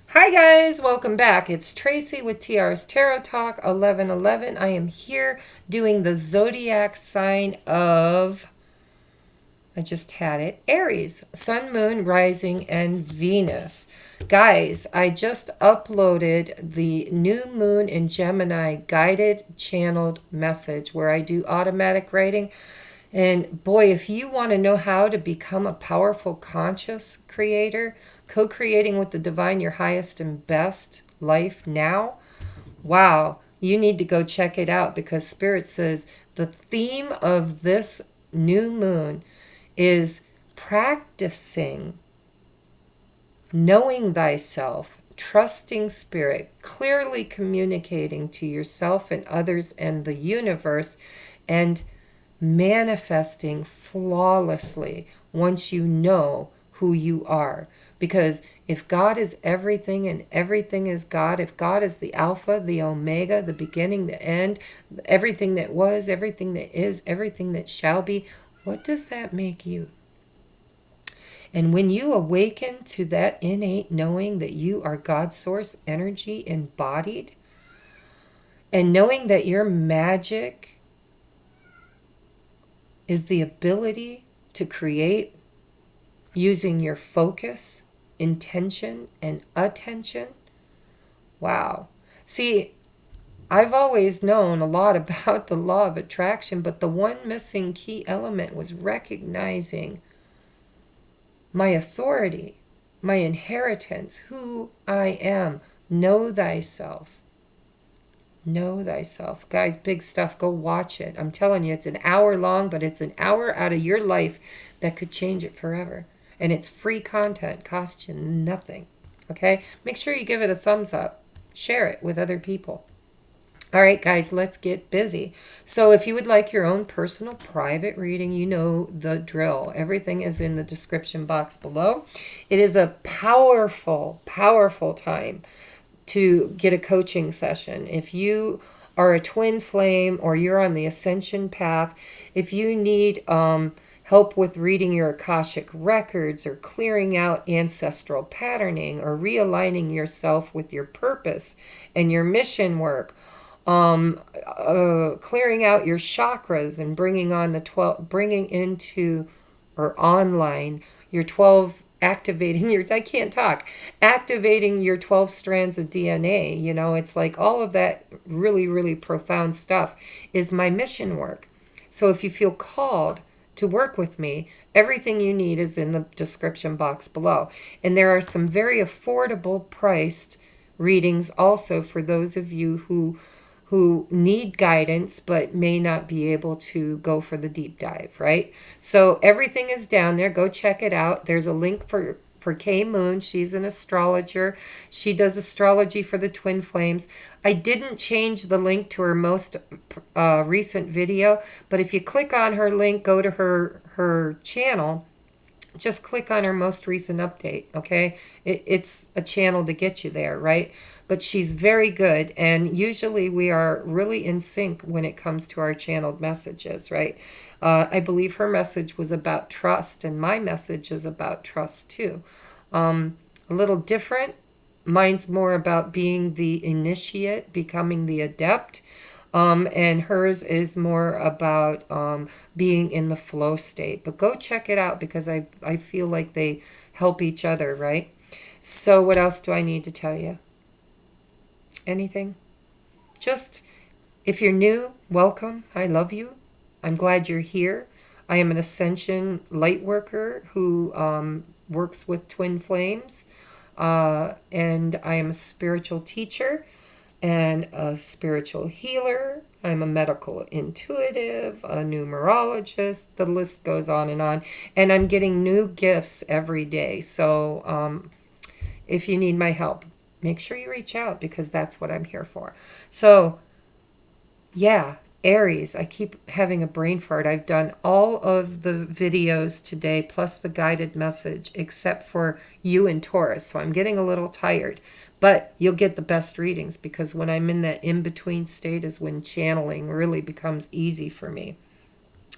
Hi guys, welcome back. It's Tracy with TR's Tarot Talk 1111. I am here doing the zodiac sign of, I just had it, Aries, Sun, Moon, Rising, and Venus. Guys, I just uploaded the new moon in Gemini guided channeled message where I do automatic writing. And boy, if you want to know how to become a powerful conscious creator, co-creating with the divine your highest and best life now, wow, you need to go check it out because Spirit says the theme of this new moon is practicing knowing thyself, trusting Spirit, clearly communicating to yourself and others and the universe, and manifesting flawlessly once you know who you are. Because if God is everything and everything is God, if God is the Alpha, the Omega, the beginning, the end, everything that was, everything that is, everything that shall be, what does that make you? And when you awaken to that innate knowing that you are God's source energy embodied, and knowing that your magic is the ability to create using your focus, intention, and attention. Wow. See, I've always known a lot about the law of attraction, but the one missing key element was recognizing my authority, my inheritance, who I am. Know thyself. Know thyself. Guys, big stuff. Go watch it. I'm telling you, it's an hour long, but it's an hour out of your life that could change it forever. And it's free content, costs you nothing. Okay? Make sure you give it a thumbs up. Share it with other people. All right, guys, let's get busy. So if you would like your own personal private reading, you know the drill. Everything is in the description box below. It is a powerful, powerful time to get a coaching session. If you are a twin flame or you're on the ascension path, if you need help with reading your Akashic records or clearing out ancestral patterning or realigning yourself with your purpose and your mission work, clearing out your chakras and bringing on the 12, bringing into or online your 12, activating your, I can't talk, activating your 12 strands of DNA. You know, it's like all of that really, really profound stuff is my mission work. So if you feel called to work with me, everything you need is in the description box below. And there are some very affordable priced readings also for those of you who need guidance but may not be able to go for the deep dive, right? So everything is down there. Go check it out. There's a link for Kay Moon. She's an astrologer. She does astrology for the twin flames. I didn't change the link to her most recent video, but if you click on her link, go to her channel, just click on her most recent update, okay? It's a channel to get you there, right? But she's very good, and usually we are really in sync when it comes to our channeled messages, right? I believe her message was about trust, and my message is about trust too. A little different. Mine's more about being the initiate, becoming the adept. And hers is more about being in the flow state. But go check it out because I feel like they help each other, right? So what else do I need to tell you? Anything? Just, if you're new, welcome. I love you. I'm glad you're here. I am an ascension light worker who works with twin flames. And I am a spiritual teacher and a spiritual healer. I'm a medical intuitive, a numerologist. The list goes on. And I'm getting new gifts every day. So if you need my help, make sure you reach out because that's what I'm here for. So, yeah, Aries. I keep having a brain fart. I've done all of the videos today plus the guided message except for you and Taurus. So I'm getting a little tired. But you'll get the best readings because when I'm in that in-between state is when channeling really becomes easy for me.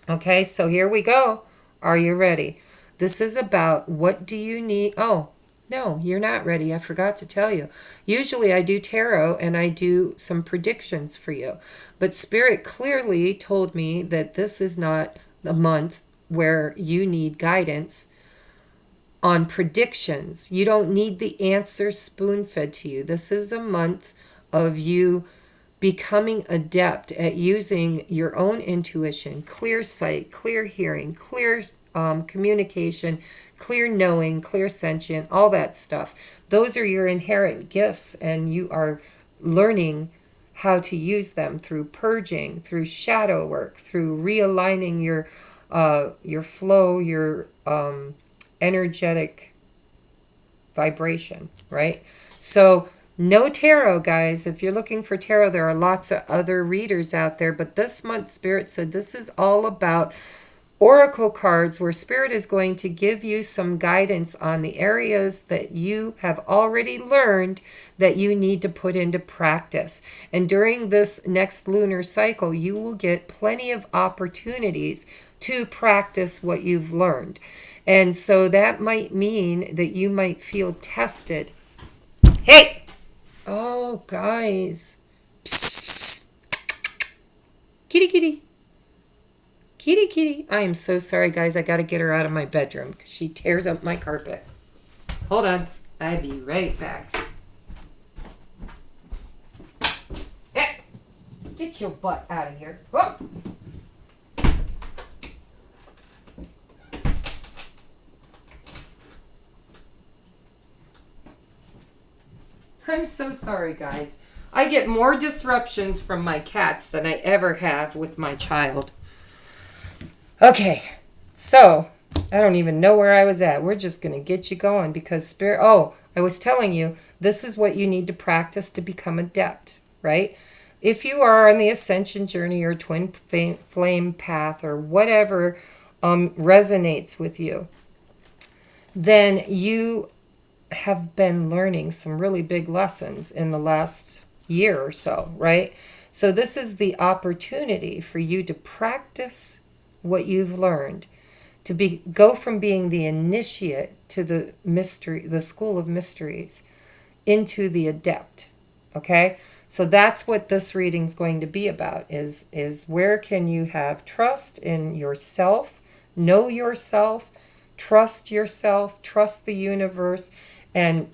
Okay, so here we go. Are you ready? This is about what do you need? Oh, No, you're not ready. I forgot to tell you. Usually I do tarot and I do some predictions for you. But Spirit clearly told me that this is not a month where you need guidance on predictions. You don't need the answer spoon fed to you. This is a month of you becoming adept at using your own intuition, clear sight, clear hearing, clear communication, clear knowing, clear sentient, all that stuff. Those are your inherent gifts, and you are learning how to use them through purging, through shadow work, through realigning your flow, your energetic vibration, right? So no tarot, guys. If you're looking for tarot, there are lots of other readers out there. But this month, Spirit said this is all about oracle cards, where Spirit is going to give you some guidance on the areas that you have already learned that you need to put into practice. And during this next lunar cycle, you will get plenty of opportunities to practice what you've learned. And so that might mean that you might feel tested. Hey! Oh, guys. Psst. Kitty, kitty. Kitty, kitty. I am so sorry, guys. I got to get her out of my bedroom because she tears up my carpet. Hold on. I'll be right back. Hey! Get your butt out of here. Whoa! I'm so sorry, guys. I get more disruptions from my cats than I ever have with my child. Okay, so I don't even know where I was at. We're just going to get you going because Spirit... Oh, I was telling you, this is what you need to practice to become adept, right? If you are on the ascension journey or twin flame path or whatever resonates with you, then you have been learning some really big lessons in the last year or so, right? So this is the opportunity for you to practice what you've learned, to go from being the initiate to the mystery, the school of mysteries, into the adept. Okay, so that's what this reading's going to be about. Is where can you have trust in yourself, know yourself, trust the universe, and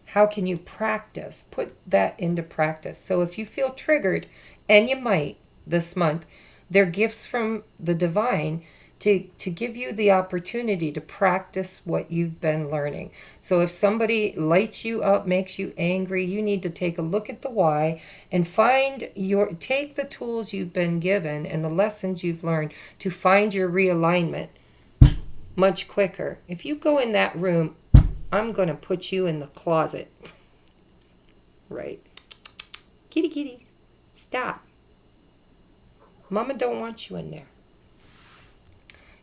how can you practice, put that into practice. So if you feel triggered, and you might this month, they're gifts from the divine to give you the opportunity to practice what you've been learning. So if somebody lights you up, makes you angry, you need to take a look at the why and take the tools you've been given and the lessons you've learned to find your realignment much quicker. If you go in that room, I'm going to put you in the closet. Right. Kitty kitties, stop. Mama don't want you in there.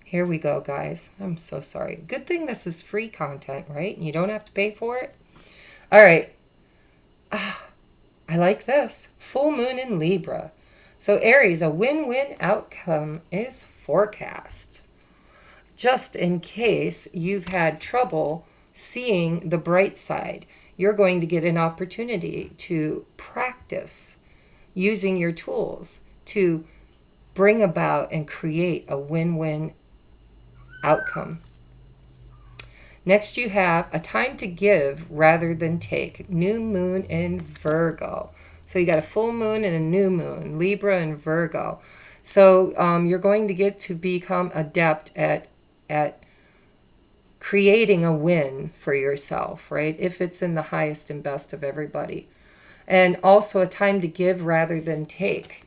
Here we go, guys. I'm so sorry. Good thing this is free content, right? You don't have to pay for it. All right. I like this. Full moon in Libra. So Aries, a win-win outcome is forecast. Just in case you've had trouble seeing the bright side, you're going to get an opportunity to practice using your tools to bring about and create a win-win outcome. Next, you have a time to give rather than take. New moon in Virgo. So you got a full moon and a new moon, Libra and Virgo. So you're going to get to become adept at creating a win for yourself, right? If it's in the highest and best of everybody. And also a time to give rather than take.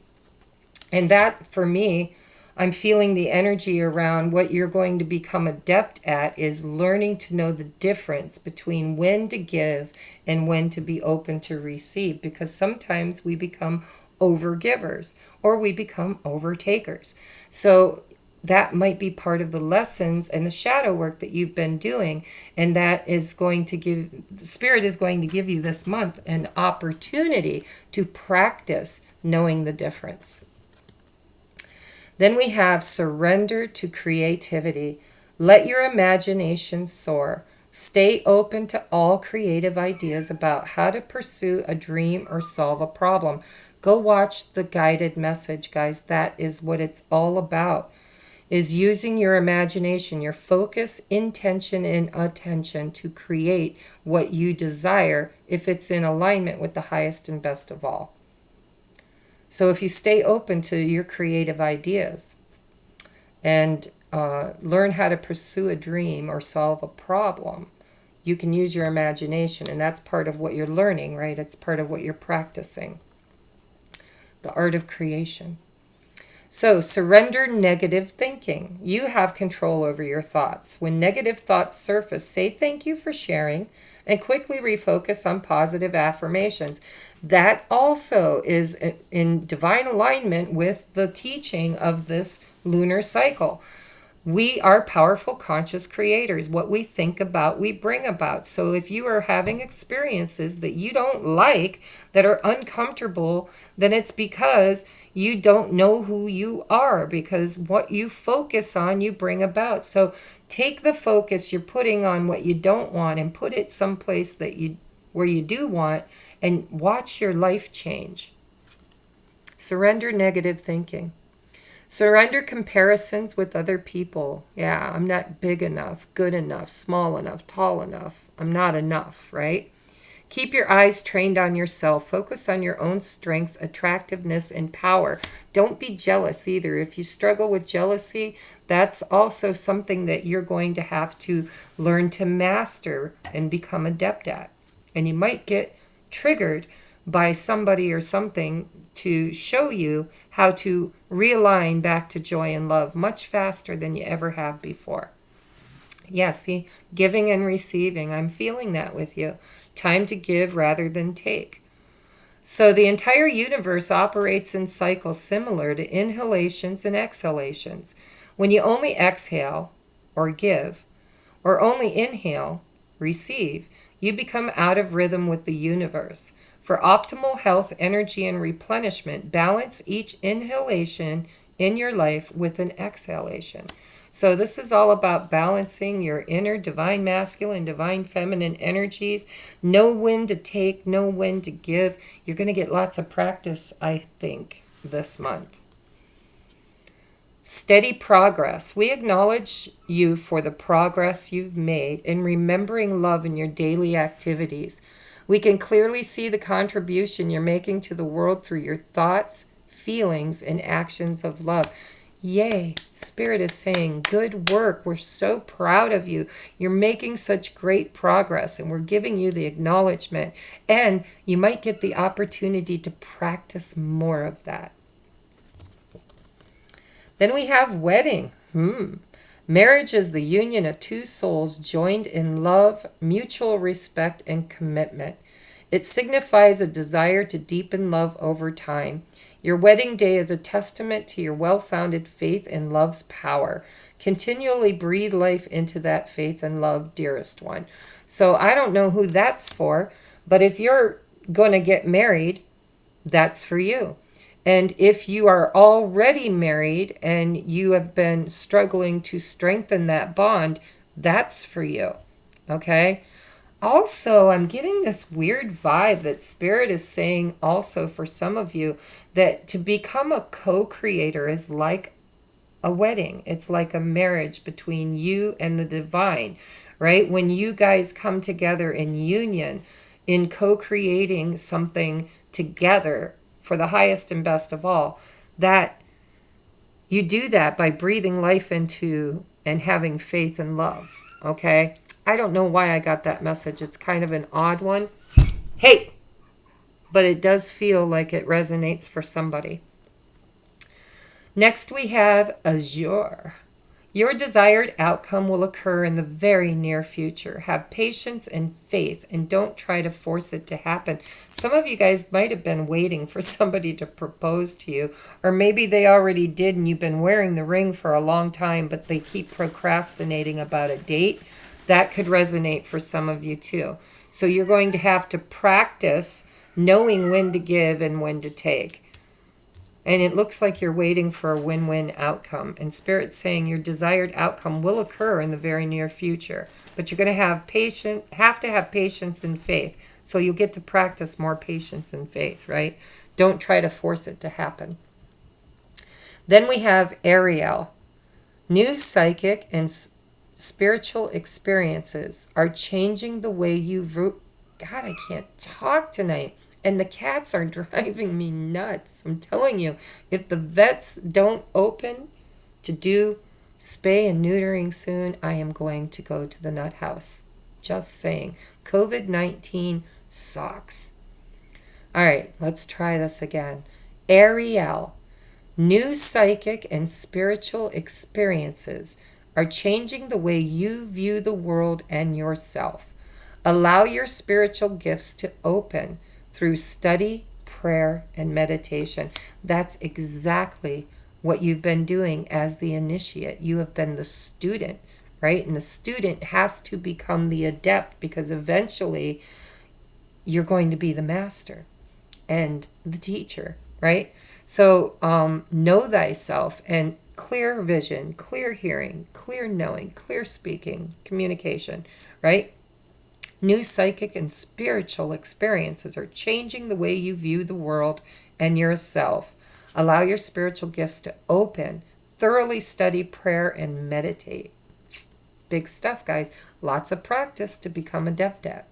And that, for me, I'm feeling the energy around what you're going to become adept at is learning to know the difference between when to give and when to be open to receive. Because sometimes we become over-givers or we become over-takers. So that might be part of the lessons and the shadow work that you've been doing. And that is going to give, Spirit is going to give you this month an opportunity to practice knowing the difference. Then we have surrender to creativity. Let your imagination soar. Stay open to all creative ideas about how to pursue a dream or solve a problem. Go watch the guided message, guys. That is what it's all about. Is using your imagination, your focus, intention, and attention to create what you desire if it's in alignment with the highest and best of all. So if you stay open to your creative ideas and learn how to pursue a dream or solve a problem, you can use your imagination, and that's part of what you're learning, right? It's part of what you're practicing. The art of creation. So surrender negative thinking. You have control over your thoughts. When negative thoughts surface, say thank you for sharing and quickly refocus on positive affirmations. That also is in divine alignment with the teaching of this lunar cycle. We are powerful, conscious creators. What we think about, we bring about. So if you are having experiences that you don't like, that are uncomfortable, then it's because you don't know who you are, because what you focus on, you bring about. So take the focus you're putting on what you don't want and put it someplace where you do want, and watch your life change. Surrender negative thinking. Surrender comparisons with other people. Yeah, I'm not big enough, good enough, small enough, tall enough. I'm not enough, right? Keep your eyes trained on yourself. Focus on your own strengths, attractiveness, and power. Don't be jealous either. If you struggle with jealousy, that's also something that you're going to have to learn to master and become adept at. And you might get triggered by somebody or something to show you how to realign back to joy and love much faster than you ever have before. Yeah, see, giving and receiving. I'm feeling that with you. Time to give rather than take. So the entire universe operates in cycles similar to inhalations and exhalations. When you only exhale or give, or only inhale, receive, you become out of rhythm with the universe. For optimal health, energy, and replenishment, balance each inhalation in your life with an exhalation. So this is all about balancing your inner divine masculine, divine feminine energies. Know when to take, know when to give. You're going to get lots of practice, I think, this month. Steady progress. We acknowledge you for the progress you've made in remembering love in your daily activities. We can clearly see the contribution you're making to the world through your thoughts, feelings, and actions of love. Yay, Spirit is saying, good work. We're so proud of you. You're making such great progress, and we're giving you the acknowledgement. And you might get the opportunity to practice more of that. Then we have wedding. Marriage is the union of two souls joined in love, mutual respect, and commitment. It signifies a desire to deepen love over time. Your wedding day is a testament to your well-founded faith in love's power. Continually breathe life into that faith and love, dearest one. So I don't know who that's for, but if you're going to get married, that's for you. And if you are already married and you have been struggling to strengthen that bond, that's for you. Okay? Also, I'm getting this weird vibe that Spirit is saying also for some of you that to become a co-creator is like a wedding. It's like a marriage between you and the divine, right? When you guys come together in union, in co-creating something together, for the highest and best of all, that you do that by breathing life into and having faith and love, okay? I don't know why I got that message. It's kind of an odd one. Hey! But it does feel like it resonates for somebody. Next we have Azure. Your desired outcome will occur in the very near future. Have patience and faith and don't try to force it to happen. Some of you guys might have been waiting for somebody to propose to you, or maybe they already did and you've been wearing the ring for a long time, but they keep procrastinating about a date. That could resonate for some of you too. So you're going to have to practice knowing when to give and when to take. And it looks like you're waiting for a win-win outcome. And Spirit's saying your desired outcome will occur in the very near future. But you're going to have to have patience and faith. So you'll get to practice more patience and faith, right? Don't try to force it to happen. Then we have Aries. New psychic and spiritual experiences are changing the way you God, I can't talk tonight. And the cats are driving me nuts. I'm telling you, if the vets don't open to do spay and neutering soon, I am going to go to the nut house. Just saying. COVID-19 sucks. All right, let's try this again. Aries. New psychic and spiritual experiences are changing the way you view the world and yourself. Allow your spiritual gifts to open through study, prayer, and meditation. That's exactly what you've been doing as the initiate. You have been the student, right? And the student has to become the adept, because eventually you're going to be the master and the teacher, right? So know thyself, and clear vision, clear hearing, clear knowing, clear speaking, communication, right? New psychic and spiritual experiences are changing the way you view the world and yourself. Allow your spiritual gifts to open. Thoroughly study prayer and meditate. Big stuff, guys. Lots of practice to become adept at.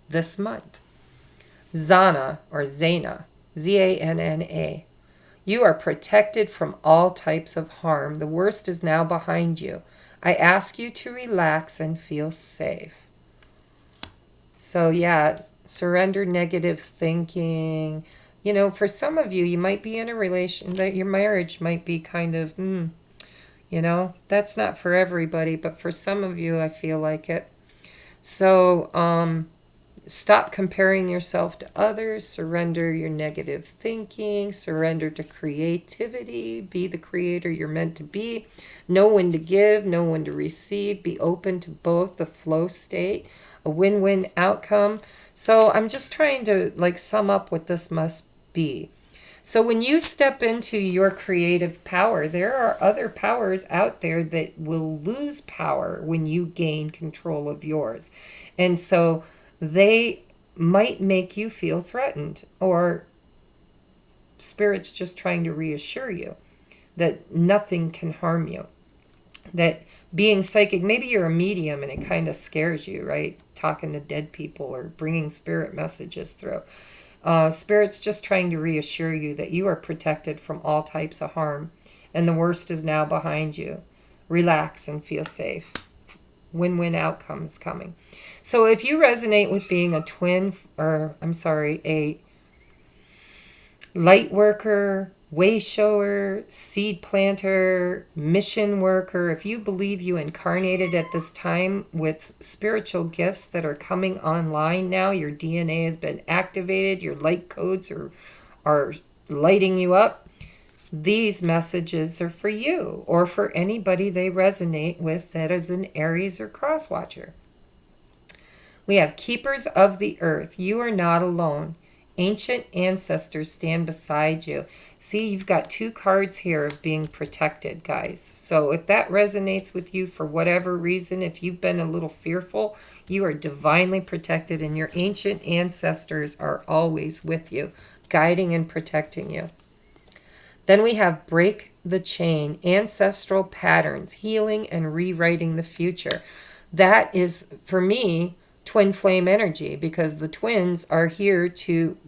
This month, Zana or Zana, Z-A-N-N-A. You are protected from all types of harm. The worst is now behind you. I ask you to relax and feel safe. So yeah, surrender negative thinking. You know, for some of you, you might be in a relation that your marriage might be kind of, you know, that's not for everybody, but for some of you, I feel like it. So stop comparing yourself to others. Surrender your negative thinking. Surrender to creativity. Be the creator you're meant to be. Know when to give, know when to receive. Be open to both, the flow state, a win-win outcome. So I'm just trying to sum up what this must be. So when you step into your creative power, there are other powers out there that will lose power when you gain control of yours. And so they might make you feel threatened, or Spirit's just trying to reassure you that nothing can harm you. That being psychic, maybe you're a medium and it kind of scares you, right? Talking to dead people or bringing spirit messages through. Spirit's just trying to reassure you that you are protected from all types of harm, and the worst is now behind you. Relax and feel safe. Win-win outcomes coming. So if you resonate with being a twin, a light worker, way shower, seed planter, mission worker, if you believe you incarnated at this time with spiritual gifts that are coming online now, your DNA has been activated, your light codes are lighting you up, these messages are for you, or for anybody they resonate with that is an Aries or cross watcher. We have keepers of the earth. You are not alone. Ancient ancestors stand beside you. See, you've got two cards here of being protected, guys. So if that resonates with you for whatever reason, if you've been a little fearful, you are divinely protected, and your ancient ancestors are always with you, guiding and protecting you. Then we have break the chain, ancestral patterns, healing and rewriting the future. That is, for me, twin flame energy, because the twins are here to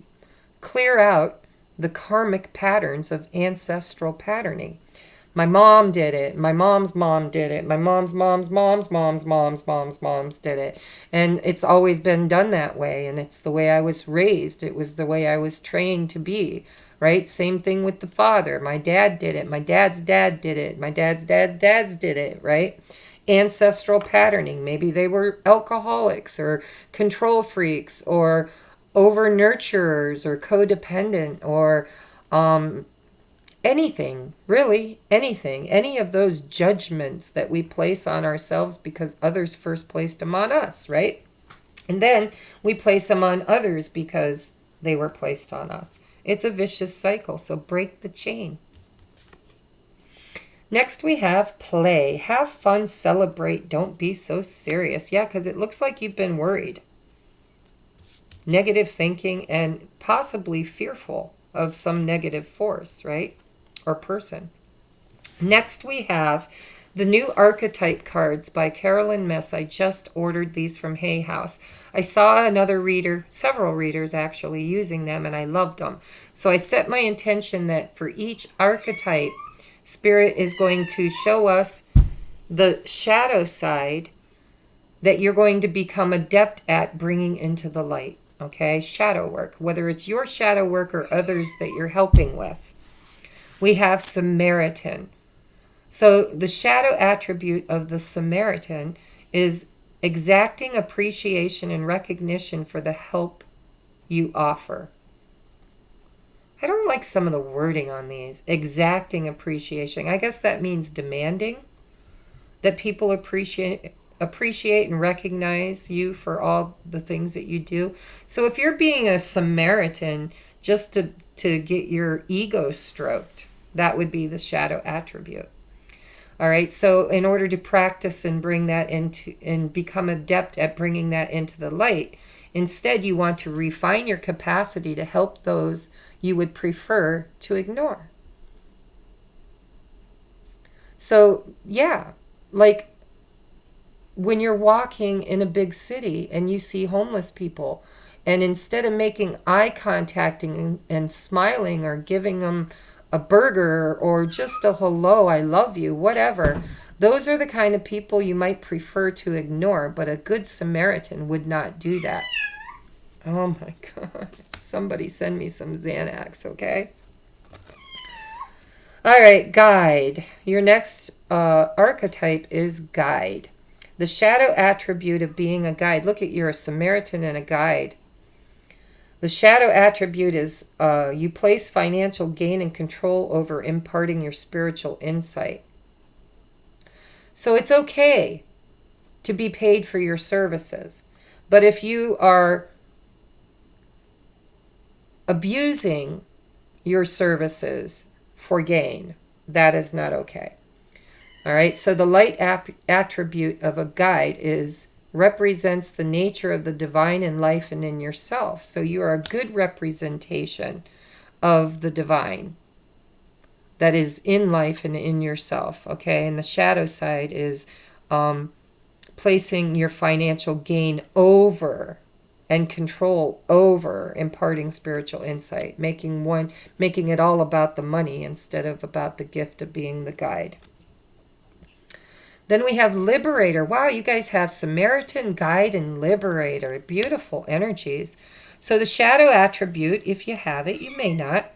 clear out the karmic patterns of ancestral patterning. My mom did it. My mom's mom did it. My mom's moms did it. And it's always been done that way. And it's the way I was raised. It was the way I was trained to be, right? Same thing with the father. My dad did it. My dad's dad did it. My dad's dads did it, right? Ancestral patterning. Maybe they were alcoholics or control freaks or over nurturers or codependent or anything, really anything, any of those judgments that we place on ourselves because others first placed them on us, right? And then we place them on others because they were placed on us. It's a vicious cycle, so break the chain. Next we have play. Have fun, celebrate, don't be so serious. Yeah, because it looks like you've been worried. Negative thinking and possibly fearful of some negative force, right? Or person. Next we have the new archetype cards by Carolyn Miss. I just ordered these from Hay House. I saw another reader, several readers actually, using them, and I loved them. So I set my intention that for each archetype, Spirit is going to show us the shadow side that you're going to become adept at bringing into the light. Okay? Shadow work. Whether it's your shadow work or others that you're helping with. We have Samaritan. So the shadow attribute of the Samaritan is exacting appreciation and recognition for the help you offer. I don't like some of the wording on these. Exacting appreciation. I guess that means demanding that people appreciate and recognize you for all the things that you do. So if you're being a Samaritan just to get your ego stroked, that would be the shadow attribute. All right, so in order to practice and bring that into and become adept at bringing that into the light, instead you want to refine your capacity to help those you would prefer to ignore. So, yeah, like when you're walking in a big city and you see homeless people, and instead of making eye contact and smiling or giving them a burger or just a hello, I love you, whatever, those are the kind of people you might prefer to ignore, but a good Samaritan would not do that. Oh my God. Somebody send me some Xanax, okay? All right, guide. Your next archetype is guide. The shadow attribute of being a guide. Look at, you're a Samaritan and a guide. The shadow attribute is you place financial gain and control over imparting your spiritual insight. So it's okay to be paid for your services. But if you are abusing your services for gain, that is not okay. All right, so the light attribute of a guide represents the nature of the divine in life and in yourself. So you are a good representation of the divine that is in life and in yourself, okay? And the shadow side is placing your financial gain over and control over imparting spiritual insight, making it all about the money instead of about the gift of being the guide. Then we have Liberator. Wow, you guys have Samaritan, Guide, and Liberator. Beautiful energies. So the shadow attribute, if you have it, you may not,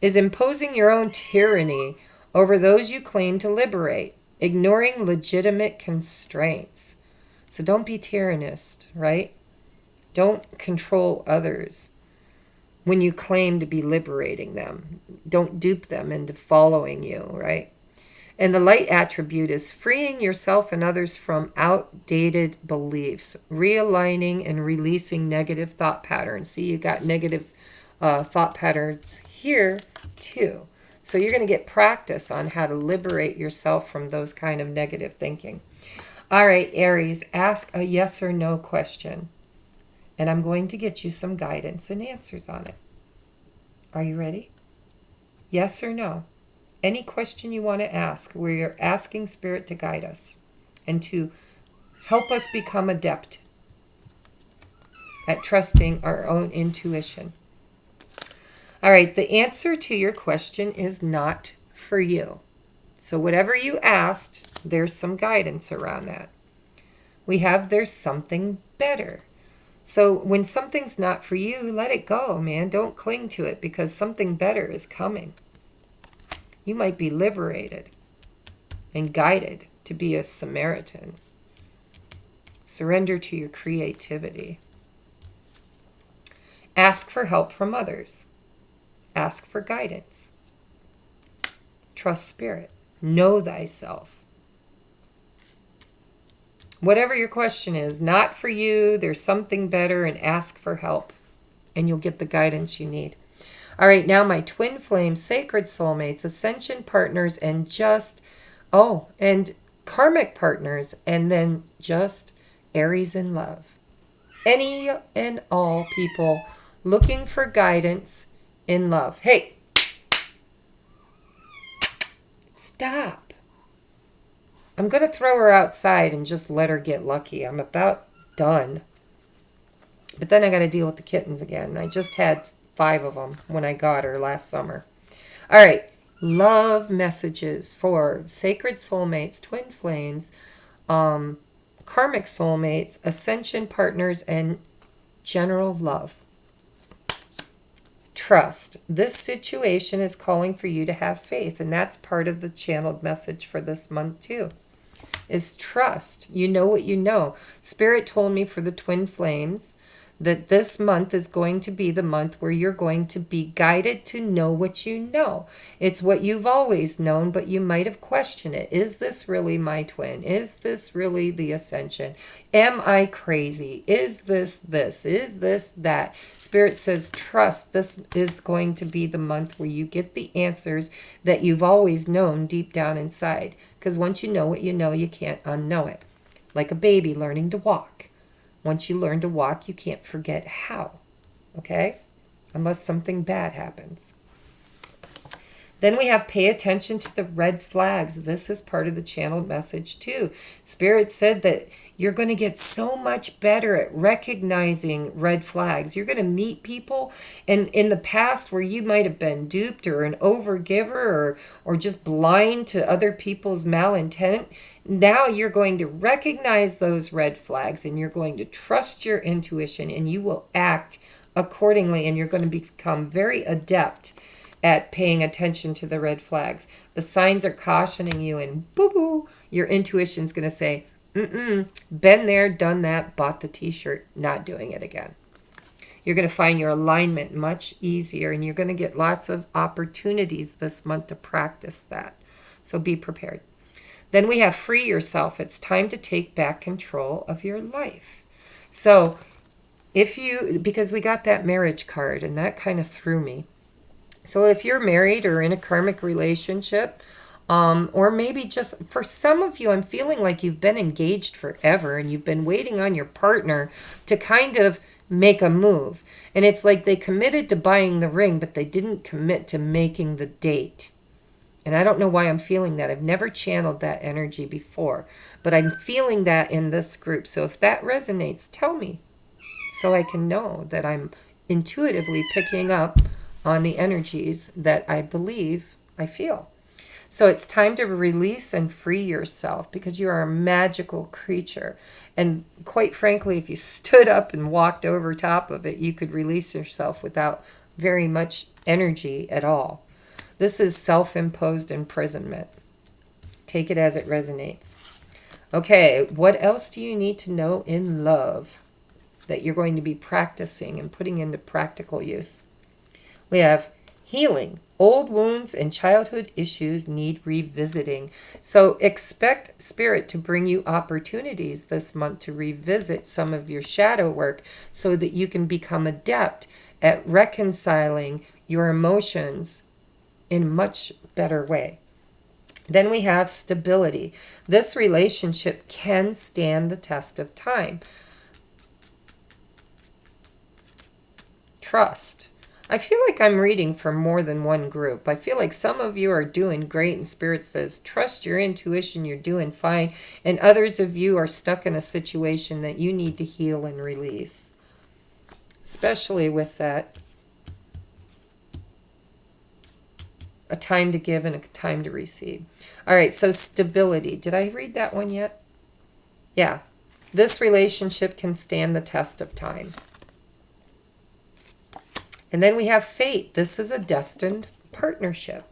is imposing your own tyranny over those you claim to liberate, ignoring legitimate constraints. So don't be tyrannist, right? Don't control others when you claim to be liberating them. Don't dupe them into following you, right? And the light attribute is freeing yourself and others from outdated beliefs, realigning and releasing negative thought patterns. See, you got negative thought patterns here too. So you're going to get practice on how to liberate yourself from those kind of negative thinking. All right, Aries, ask a yes or no question. And I'm going to get you some guidance and answers on it. Are you ready? Yes or no? Any question you want to ask, where you're asking Spirit to guide us and to help us become adept at trusting our own intuition. All right, the answer to your question is not for you. So whatever you asked, there's some guidance around that. We have there's something better. So when something's not for you, let it go, man. Don't cling to it because something better is coming. You might be liberated and guided to be a Samaritan. Surrender to your creativity. Ask for help from others. Ask for guidance. Trust Spirit. Know thyself. Whatever your question is, not for you, there's something better, and ask for help, and you'll get the guidance you need. All right, now my twin flame, sacred soulmates, ascension partners, and and karmic partners, and then just Aries in love. Any and all people looking for guidance in love. Hey, stop. I'm going to throw her outside and just let her get lucky. I'm about done. But then I got to deal with the kittens again. I just had 5 of them when I got her last summer. All right. Love messages for sacred soulmates, twin flames, karmic soulmates, ascension partners, and general love. Trust. This situation is calling for you to have faith, and that's part of the channeled message for this month too, is trust. You know what you know. Spirit told me for the twin flames that this month is going to be the month where you're going to be guided to know what you know. It's what you've always known, but you might have questioned it. Is this really my twin? Is this really the ascension? Am I crazy? Is this this? Is this that? Spirit says, trust. This is going to be the month where you get the answers that you've always known deep down inside. Because once you know what you know, you can't unknow it. Like a baby learning to walk. Once you learn to walk, you can't forget how, okay? Unless something bad happens. Then we have pay attention to the red flags. This is part of the channeled message too. Spirit said that you're going to get so much better at recognizing red flags. You're going to meet people, and in the past where you might have been duped or an overgiver or just blind to other people's malintent, now you're going to recognize those red flags and you're going to trust your intuition and you will act accordingly, and you're going to become very adept at paying attention to the red flags. The signs are cautioning you, and boo-boo, your intuition's going to say, been there, done that, bought the t-shirt, not doing it again. You're going to find your alignment much easier, and you're going to get lots of opportunities this month to practice that. So be prepared. Then we have free yourself. It's time to take back control of your life. So because we got that marriage card, and that kind of threw me. So if you're married or in a karmic relationship, or maybe just for some of you, I'm feeling like you've been engaged forever and you've been waiting on your partner to kind of make a move. And it's like they committed to buying the ring, but they didn't commit to making the date. And I don't know why I'm feeling that. I've never channeled that energy before, but I'm feeling that in this group. So if that resonates, tell me so I can know that I'm intuitively picking up on the energies that I believe I feel. So it's time to release and free yourself, because you are a magical creature. And quite frankly, if you stood up and walked over top of it, you could release yourself without very much energy at all. This is self-imposed imprisonment. Take it as it resonates. Okay, what else do you need to know in love that you're going to be practicing and putting into practical use? We have healing. Old wounds and childhood issues need revisiting. So expect Spirit to bring you opportunities this month to revisit some of your shadow work so that you can become adept at reconciling your emotions in a much better way. Then we have stability. This relationship can stand the test of time. Trust. I feel like I'm reading for more than one group. I feel like some of you are doing great and Spirit says, trust your intuition, you're doing fine. And others of you are stuck in a situation that you need to heal and release. Especially with that, a time to give and a time to receive. All right, so stability. Did I read that one yet? Yeah. This relationship can stand the test of time. And then we have fate. This is a destined partnership.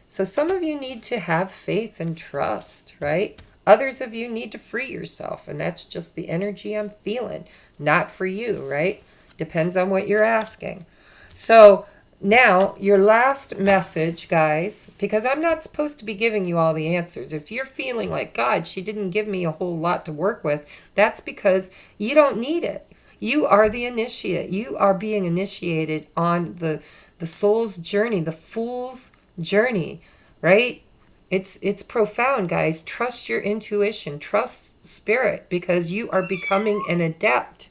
So some of you need to have faith and trust, right? Others of you need to free yourself, and that's just the energy I'm feeling. Not for you, right? Depends on what you're asking. So now, your last message, guys, because I'm not supposed to be giving you all the answers. If you're feeling like, God, she didn't give me a whole lot to work with, that's because you don't need it. You are the initiate. You are being initiated on the soul's journey, the fool's journey, right? It's profound, guys. Trust your intuition, trust spirit, because you are becoming an adept.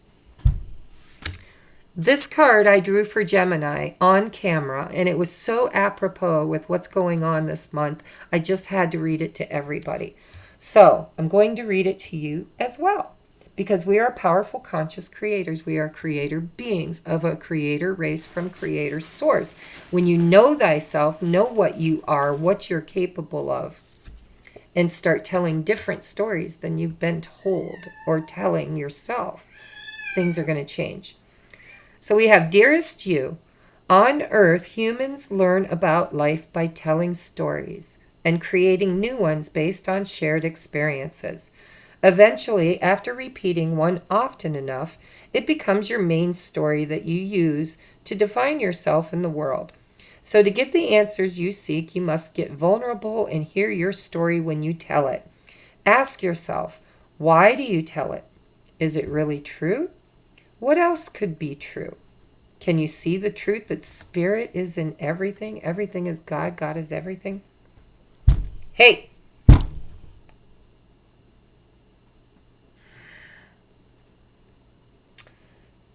This card I drew for Gemini on camera, and it was so apropos with what's going on this month, I just had to read it to everybody. So I'm going to read it to you as well, because we are powerful, conscious creators. We are creator beings of a creator race from creator source. When you know thyself, know what you are, what you're capable of, and start telling different stories than you've been told or telling yourself, things are going to change. So we have, dearest you, on earth, humans learn about life by telling stories and creating new ones based on shared experiences. Eventually, after repeating one often enough, it becomes your main story that you use to define yourself in the world. So to get the answers you seek, you must get vulnerable and hear your story when you tell it. Ask yourself, why do you tell it? Is it really true? What else could be true? Can you see the truth that spirit is in everything? Everything is God. God is everything. Hey!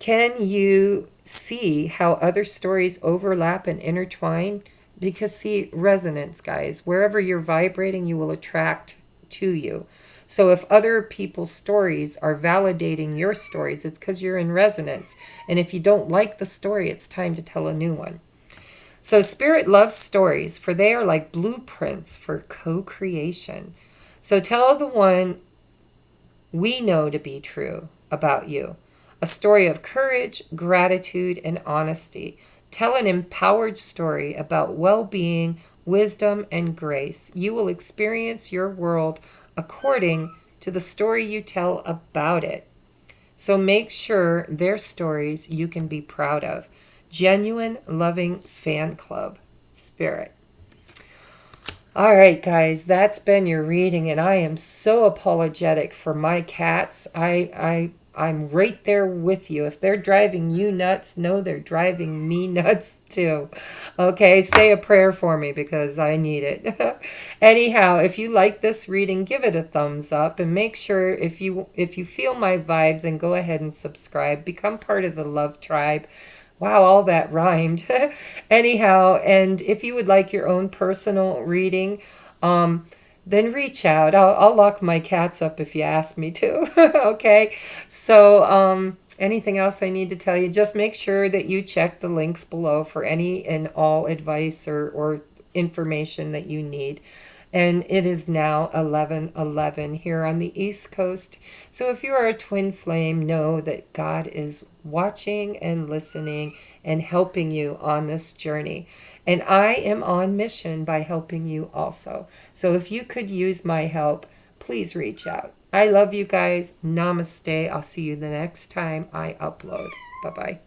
Can you see how other stories overlap and intertwine? Because see, resonance, guys. Wherever you're vibrating, you will attract to you. So if other people's stories are validating your stories, it's because you're in resonance. And if you don't like the story, it's time to tell a new one. So spirit loves stories, for they are like blueprints for co-creation. So tell the one we know to be true about you. A story of courage, gratitude, and honesty. Tell an empowered story about well-being, wisdom, and grace. You will experience your world according to the story you tell about it. So make sure their stories you can be proud of. Genuine, loving fan club, spirit. All right, guys, that's been your reading, and I am so apologetic for my cats. I'm right there with you. If they're driving you nuts, know they're driving me nuts too. Okay, say a prayer for me because I need it. Anyhow, if you like this reading, give it a thumbs up, and make sure if you feel my vibe, then go ahead and subscribe. Become part of the Love Tribe. Wow, all that rhymed. Anyhow, and if you would like your own personal reading, then reach out. I'll lock my cats up if you ask me to. Okay. So anything else I need to tell you, just make sure that you check the links below for any and all advice or information that you need. And it is now 11:11 here on the East Coast. So if you are a twin flame, know that God is watching and listening and helping you on this journey. And I am on mission by helping you also. So if you could use my help, please reach out. I love you guys. Namaste. I'll see you the next time I upload. Bye-bye.